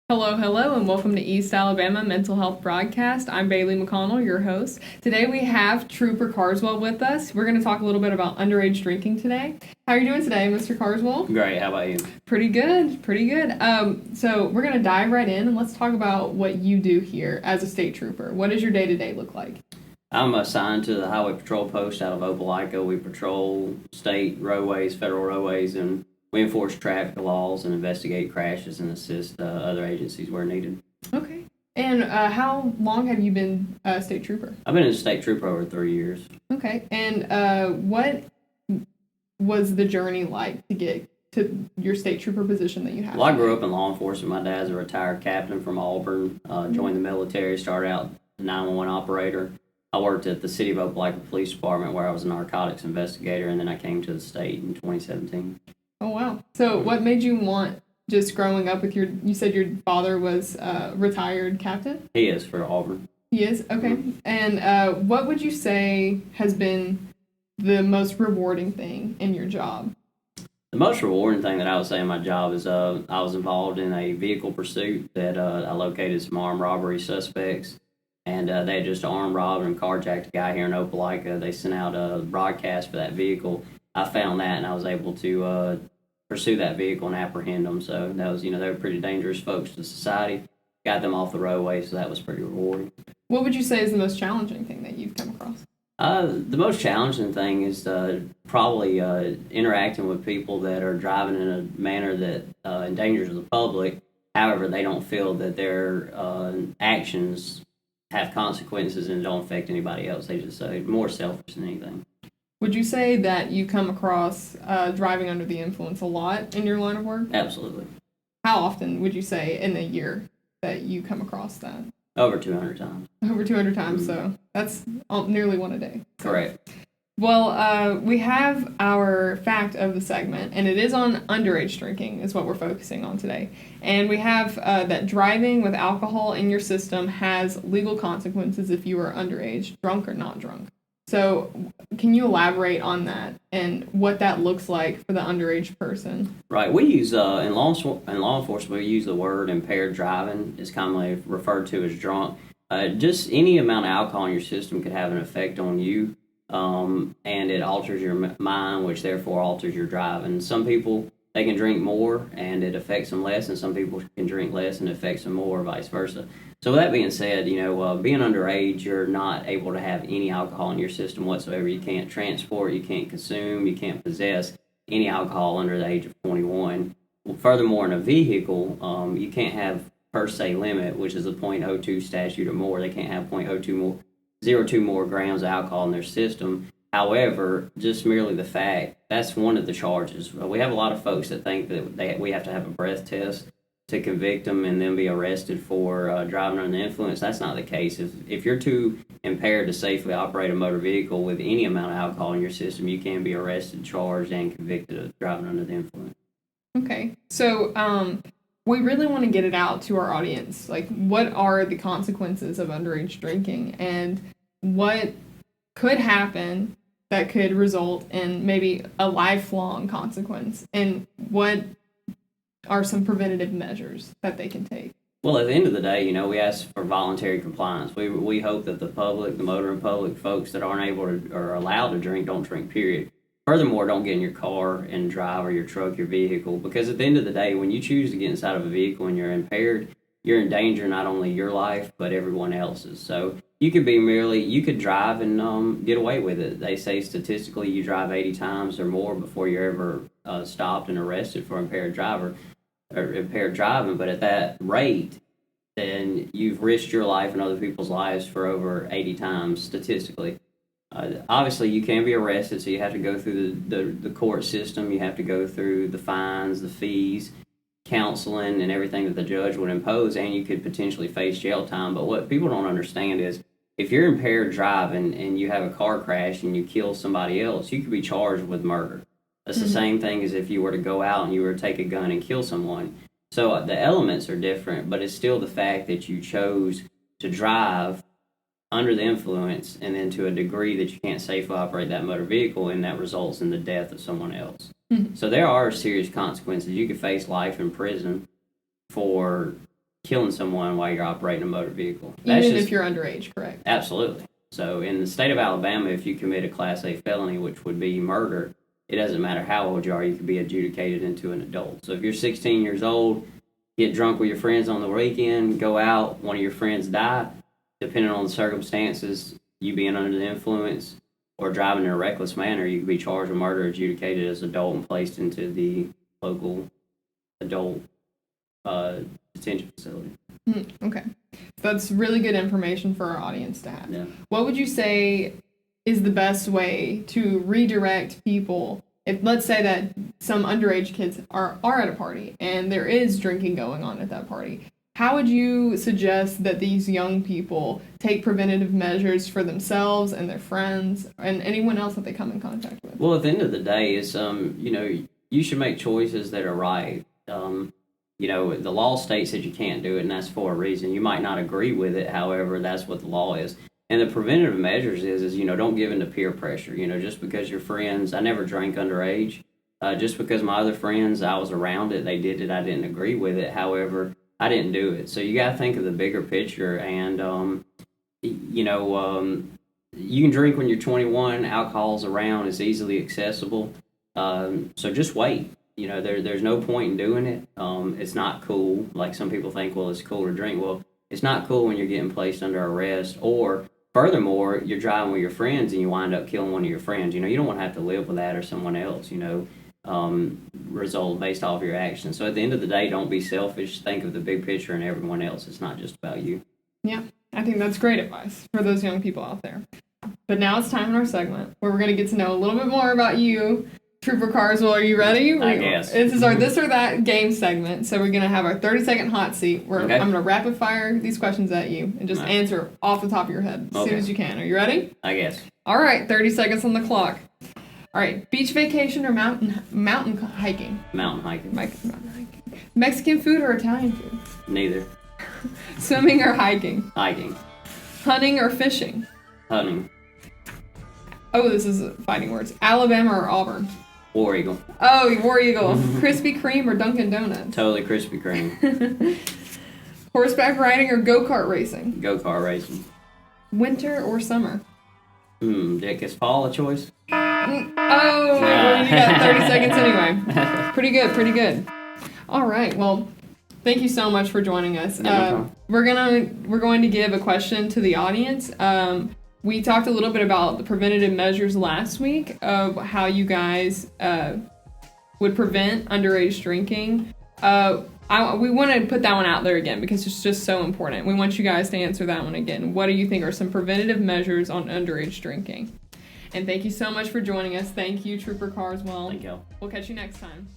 Hello, hello, and welcome to East Alabama Mental Health Broadcast. I'm Bailey McConnell, your host. Today we have Trooper Carswell with us. We're going to talk a little bit about underage drinking today. How are you doing today, Mr. Carswell? Great. How about you? Pretty good, pretty good. So we're going to dive right in and let's talk about what you do here as a state trooper. What does your day-to-day look like? I'm assigned to the Highway Patrol Post out of Opelika. We patrol state roadways, federal roadways, and we enforce traffic laws and investigate crashes and assist other agencies where needed. Okay. And how long have you been a state trooper? I've been a state trooper over 3 years. Okay. And what was the journey like to get to your state trooper position that you have? Well, I grew up in law enforcement. My dad's a retired captain from Auburn, joined the military, started out a 911 operator. I worked at the City of Opelika Police Department where I was a narcotics investigator, and then I came to the state in 2017. Oh, wow. So what made you want, just growing up with you said your father was a retired captain? He is for Auburn. He is? Okay. Mm-hmm. And what would you say has been the most rewarding thing in your job? The most rewarding thing that I would say in my job is I was involved in a vehicle pursuit that I located some armed robbery suspects, and they just armed robbed and carjacked a guy here in Opelika. They sent out a broadcast for that vehicle. I found that, and I was able to pursue that vehicle and apprehend them. So that was, they were pretty dangerous folks to society. Got them off the roadway, so that was pretty rewarding. What would you say is the most challenging thing that you've come across? The most challenging thing is probably interacting with people that are driving in a manner that endangers the public. However, they don't feel that their actions have consequences and don't affect anybody else. They just more selfish than anything. Would you say that you come across driving under the influence a lot in your line of work? Absolutely. How often would you say in a year that you come across that? Over 200 times. Over 200 times, so that's nearly one a day. So. Correct. Well, we have our fact of the segment, and it is on underage drinking is what we're focusing on today. And we have that driving with alcohol in your system has legal consequences if you are underage, drunk or not drunk. So can you elaborate on that and what that looks like for the underage person? Right. We use, in law enforcement, we use the word impaired driving. It's commonly referred to as drunk. Just any amount of alcohol in your system could have an effect on you, and it alters your mind, which therefore alters your driving. Some people, they can drink more and it affects them less, and some people can drink less and it affects them more, or vice versa. So with that being said, being underage, you're not able to have any alcohol in your system whatsoever. You can't transport, you can't consume, you can't possess any alcohol under the age of 21. Furthermore, in a vehicle, you can't have per se limit, which is a .02 statute or more. They can't have .02 more grams of alcohol in their system. However, just merely the fact, that's one of the charges. We have a lot of folks that think that we have to have a breath test to convict them and then be arrested for driving under the influence. That's not the case. If you're too impaired to safely operate a motor vehicle with any amount of alcohol in your system, you can be arrested, charged, and convicted of driving under the influence. Okay. So we really want to get it out to our audience. Like, what are the consequences of underage drinking and what could happen that could result in maybe a lifelong consequence, and what are some preventative measures that they can take? Well, at the end of the day, we ask for voluntary compliance. We hope that the public, the motoring public, folks that aren't able to or allowed to drink, don't drink, period. Furthermore, don't get in your car and drive, or your truck, your vehicle, because at the end of the day, when you choose to get inside of a vehicle and you're impaired, you're in danger not only your life, but everyone else's. So you could drive and get away with it. They say statistically you drive 80 times or more before you're ever stopped and arrested for impaired driving. But at that rate, then you've risked your life and other people's lives for over 80 times statistically. Obviously, you can be arrested, so you have to go through the court system. You have to go through the fines, the fees, counseling, and everything that the judge would impose, and you could potentially face jail time. But what people don't understand is if you're impaired driving and you have a car crash and you kill somebody else, you could be charged with murder. That's the same thing as if you were to go out and you were to take a gun and kill someone. So the elements are different, but it's still the fact that you chose to drive under the influence and then to a degree that you can't safely operate that motor vehicle, and that results in the death of someone else. So there are serious consequences. You could face life in prison for killing someone while you're operating a motor vehicle. Even if you're underage, correct? Absolutely. So in the state of Alabama, if you commit a Class A felony, which would be murder, it doesn't matter how old you are, you can be adjudicated into an adult. So if you're 16 years old, get drunk with your friends on the weekend, go out, one of your friends die, depending on the circumstances, you being under the influence or driving in a reckless manner, you could be charged with murder, adjudicated as adult, and placed into the local adult detention facility. Okay. That's really good information for our audience to have. Yeah. What would you say is the best way to redirect people if, let's say that some underage kids are at a party and there is drinking going on at that party? How would you suggest that these young people take preventative measures for themselves and their friends and anyone else that they come in contact with? Well, at the end of the day, it's you should make choices that are right. The law states that you can't do it, and that's for a reason. You might not agree with it, however, that's what the law is. And the preventative measures is don't give in to peer pressure. Just because your friends, I never drank underage. Just because my other friends, I was around it, they did it, I didn't agree with it. However, I didn't do it. So you got to think of the bigger picture. And, you can drink when you're 21. Alcohol's around. It's easily accessible. So just wait. There's no point in doing it. It's not cool. Like some people think, well, it's cool to drink. Well, it's not cool when you're getting placed under arrest, or furthermore, you're driving with your friends and you wind up killing one of your friends. You don't want to have to live with that or someone else, result based off your actions. So at the end of the day, don't be selfish. Think of the big picture and everyone else. It's not just about you. Yeah, I think that's great advice for those young people out there. But now it's time in our segment where we're going to get to know a little bit more about you. Trooper Carswell, are you ready? I guess. This is our this or that game segment. So we're going to have our 30-second hot seat where I'm going to rapid fire these questions at you and just answer off the top of your head as soon as you can. Are you ready? I guess. All right, 30 seconds on the clock. All right, beach vacation or mountain hiking? Mountain hiking. Mountain hiking. Mexican food or Italian food? Neither. Swimming or hiking? Hiking. Hunting or fishing? Hunting. Oh, this is fighting words. Alabama or Auburn? War Eagle. Oh, War Eagle. Krispy Kreme or Dunkin' Donuts? Totally Krispy Kreme. Horseback riding or go-kart racing? Go-kart racing. Winter or summer? Dick, is fall a choice? Well, you got 30 seconds anyway. Pretty good. All right, well, thank you so much for joining us. We're going to give a question to the audience. We talked a little bit about the preventative measures last week of how you guys would prevent underage drinking. We want to put that one out there again because it's just so important. We want you guys to answer that one again. What do you think are some preventative measures on underage drinking? And thank you so much for joining us. Thank you, Trooper Carswell. Thank you. We'll catch you next time.